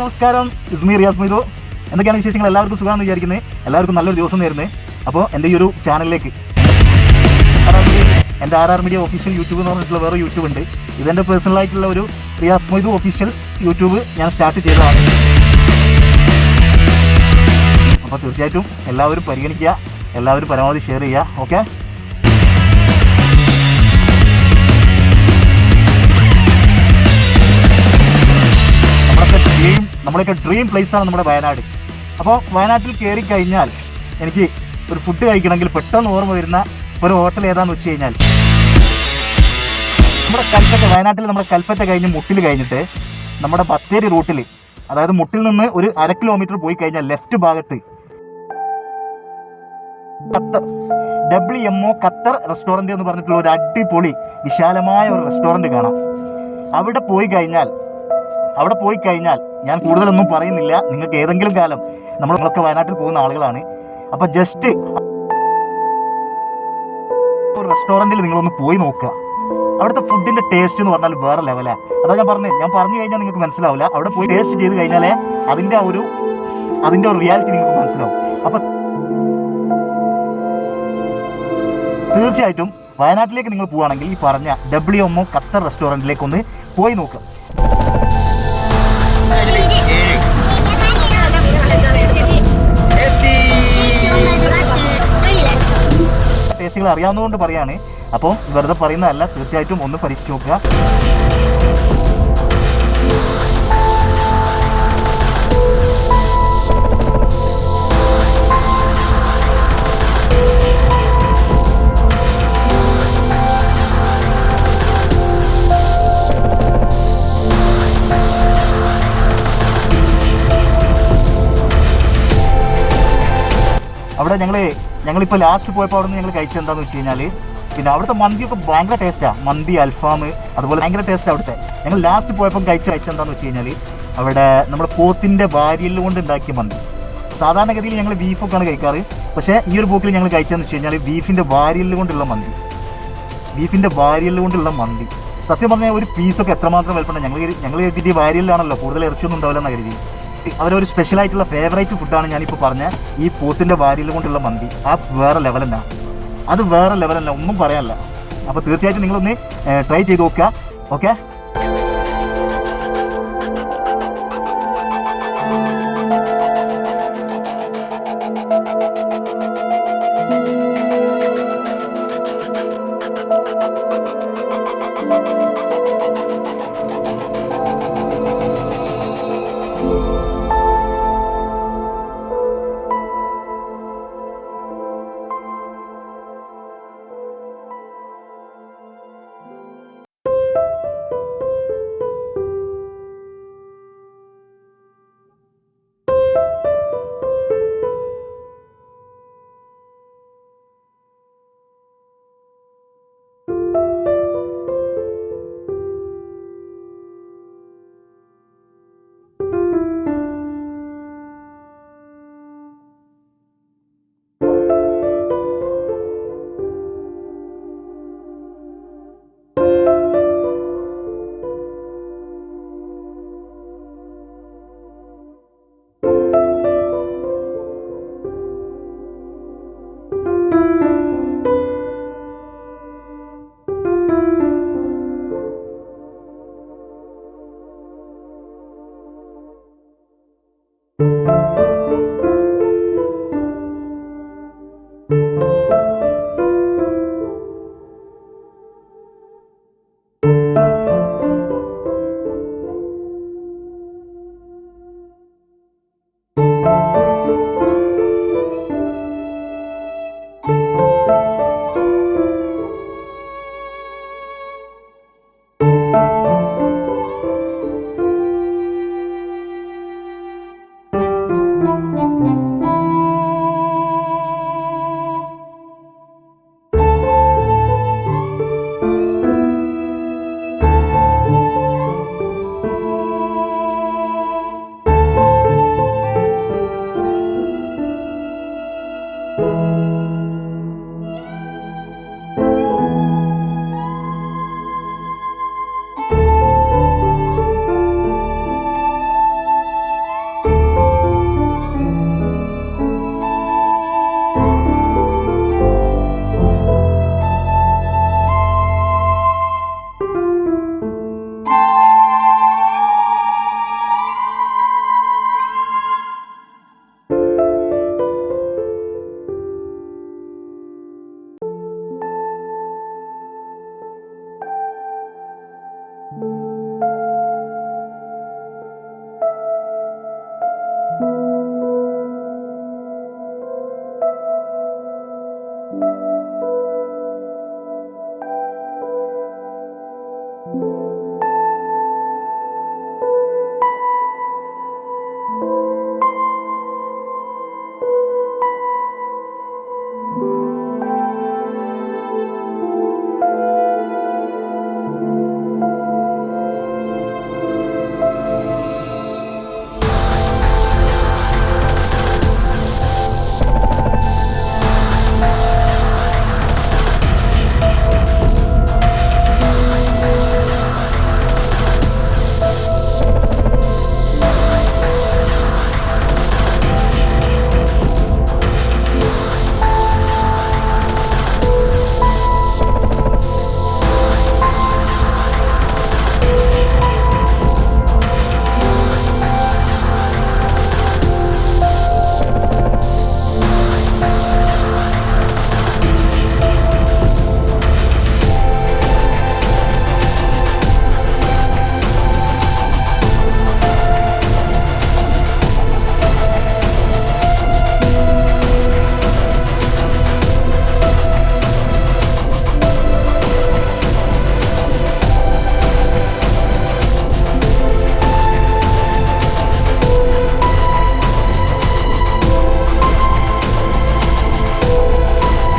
നമസ്കാരം, ഇസ്മി റിയാസ് മൊയ്തു. എന്തൊക്കെയാണ് വിശേഷങ്ങൾ? എല്ലാവർക്കും സുഖമാണെന്ന് വിചാരിക്കുന്നത്. എല്ലാവർക്കും നല്ലൊരു ദിവസം നേരുന്നത്. അപ്പോൾ എൻ്റെ ഈ ഒരു ചാനലിലേക്ക് എൻ്റെ RR മീഡിയ ഒഫീഷ്യൽ യൂട്യൂബ് എന്ന് പറഞ്ഞിട്ടുള്ള വേറെ യൂട്യൂബ് ഉണ്ട്. ഇതെൻ്റെ പേഴ്സണലായിട്ടുള്ള ഒരു റിയാസ് മൊയ്തു ഒഫീഷ്യൽ യൂട്യൂബ് ഞാൻ സ്റ്റാർട്ട് ചെയ്തതാണ്. അപ്പോൾ തീർച്ചയായിട്ടും എല്ലാവരും പരിഗണിക്കുക, എല്ലാവരും പരമാവധി ഷെയർ ചെയ്യുക. ഓക്കെ, നമ്മളൊക്കെ ഡ്രീം പ്ലേസാണ് നമ്മുടെ വയനാട്. അപ്പോൾ വയനാട്ടിൽ കയറി കഴിഞ്ഞാൽ എനിക്ക് ഒരു ഫുഡ് കഴിക്കണമെങ്കിൽ പെട്ടെന്ന് ഓർമ്മ വരുന്ന ഒരു ഹോട്ടൽ ഏതാണെന്ന് വെച്ച് കഴിഞ്ഞാൽ നമ്മുടെ കൽപ്പറ്റ, വയനാട്ടിൽ നമ്മുടെ കൽപ്പറ്റ കഴിഞ്ഞ് മുട്ടിൽ കഴിഞ്ഞിട്ട് നമ്മുടെ ബത്തേരി റൂട്ടിൽ, അതായത് മുട്ടിൽ നിന്ന് ഒരു 1/2 കിലോമീറ്റർ പോയി കഴിഞ്ഞാൽ ലെഫ്റ്റ് ഭാഗത്ത് WMO ഖത്തർ റെസ്റ്റോറൻറ്റ് എന്ന് പറഞ്ഞിട്ടുള്ള ഒരു അടിപൊളി വിശാലമായ ഒരു റെസ്റ്റോറൻറ്റ് കാണാം. അവിടെ പോയി കഴിഞ്ഞാൽ ഞാൻ കൂടുതലൊന്നും പറയുന്നില്ല. നിങ്ങൾക്ക് ഏതെങ്കിലും കാലം നമ്മളൊക്കെ വയനാട്ടിൽ പോകുന്ന ആളുകളാണ്. അപ്പോൾ ജസ്റ്റ് ഒരു റെസ്റ്റോറൻറ്റിൽ നിങ്ങളൊന്ന് പോയി നോക്കുക. അവിടുത്തെ ഫുഡിൻ്റെ ടേസ്റ്റ് എന്ന് പറഞ്ഞാൽ വേറെ ലെവലാണ്. അതാ ഞാൻ പറഞ്ഞു കഴിഞ്ഞാൽ നിങ്ങൾക്ക് മനസ്സിലാവില്ല. അവിടെ പോയി ടേസ്റ്റ് ചെയ്ത് കഴിഞ്ഞാലേ അതിൻ്റെ ഒരു റിയാലിറ്റി നിങ്ങൾക്ക് മനസ്സിലാവും. അപ്പം തീർച്ചയായിട്ടും വയനാട്ടിലേക്ക് നിങ്ങൾ പോവുകയാണെങ്കിൽ ഈ പറഞ്ഞ WMO ഖത്തർ റെസ്റ്റോറൻറ്റിലേക്ക് ഒന്ന് പോയി നോക്കുക. ടേസ്റ്റുകൾ അറിയാവുന്നതുകൊണ്ട് പറയാണ്. അപ്പോൾ വെറുതെ പറയുന്നതല്ല, തീർച്ചയായിട്ടും ഒന്ന് പരീക്ഷിച്ച് നോക്കുക. അവിടെ ഞങ്ങളിപ്പോൾ ലാസ്റ്റ് പോയപ്പോൾ അവിടെ നിന്ന് ഞങ്ങൾ കഴിച്ചത് എന്താണെന്ന് വെച്ച് കഴിഞ്ഞാൽ, പിന്നെ അവിടുത്തെ മന്തിയൊക്കെ ഭയങ്കര ടേസ്റ്റാണ്. മന്തി, അൽഫാം, അതുപോലെ ഭയങ്കര ടേസ്റ്റ് അവിടുത്തെ. ഞങ്ങൾ ലാസ്റ്റ് പോയപ്പോൾ കഴിച്ചെന്താണെന്ന് വെച്ച് കഴിഞ്ഞാൽ അവിടെ നമ്മുടെ പോത്തിൻ്റെ വാരിയല് കൊണ്ട് ഉണ്ടാക്കിയ മന്തി. സാധാരണഗതിയിൽ ഞങ്ങൾ ബീഫൊക്കെയാണ് കഴിക്കാറ്. പക്ഷേ ഈ ഒരു പോക്കിൽ ഞങ്ങൾ കഴിച്ചതെന്ന് വെച്ച് കഴിഞ്ഞാൽ ബീഫിൻ്റെ വാരിയല് കൊണ്ടുള്ള മന്തി. സത്യം പറഞ്ഞാൽ ഒരു പീസൊക്കെ എത്രമാത്രം വലുപ്പമുണ്ട്. ഞങ്ങൾ കരുതിയ വാരിയലിലാണല്ലോ, കൂടുതൽ ഇറച്ചിയൊന്നും ഉണ്ടാവില്ല എന്ന് കരുതി. അവരൊരു സ്പെഷ്യലായിട്ടുള്ള ഫേവറേറ്റ് ഫുഡാണ് ഞാനിപ്പോൾ പറഞ്ഞ ഈ പോത്തിൻ്റെ വാരിയല് കൊണ്ടുള്ള മന്തി. ആ വേറെ ലെവൽ തന്നെ, ഒന്നും പറയാനില്ല. അപ്പോൾ തീർച്ചയായിട്ടും നിങ്ങളൊന്ന് ട്രൈ ചെയ്ത് നോക്കുക. ഓക്കെ,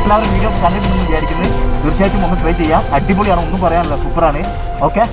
എല്ലാവരും വീഡിയോ കണ്ടിട്ടുണ്ടെന്ന് വിചാരിക്കുന്നത്. തീർച്ചയായിട്ടും ഒന്ന് ട്രൈ ചെയ്യാം. അടിപൊളിയാണ്, ഒന്നും പറയാനില്ല, സൂപ്പറാണ്. ഓക്കെ.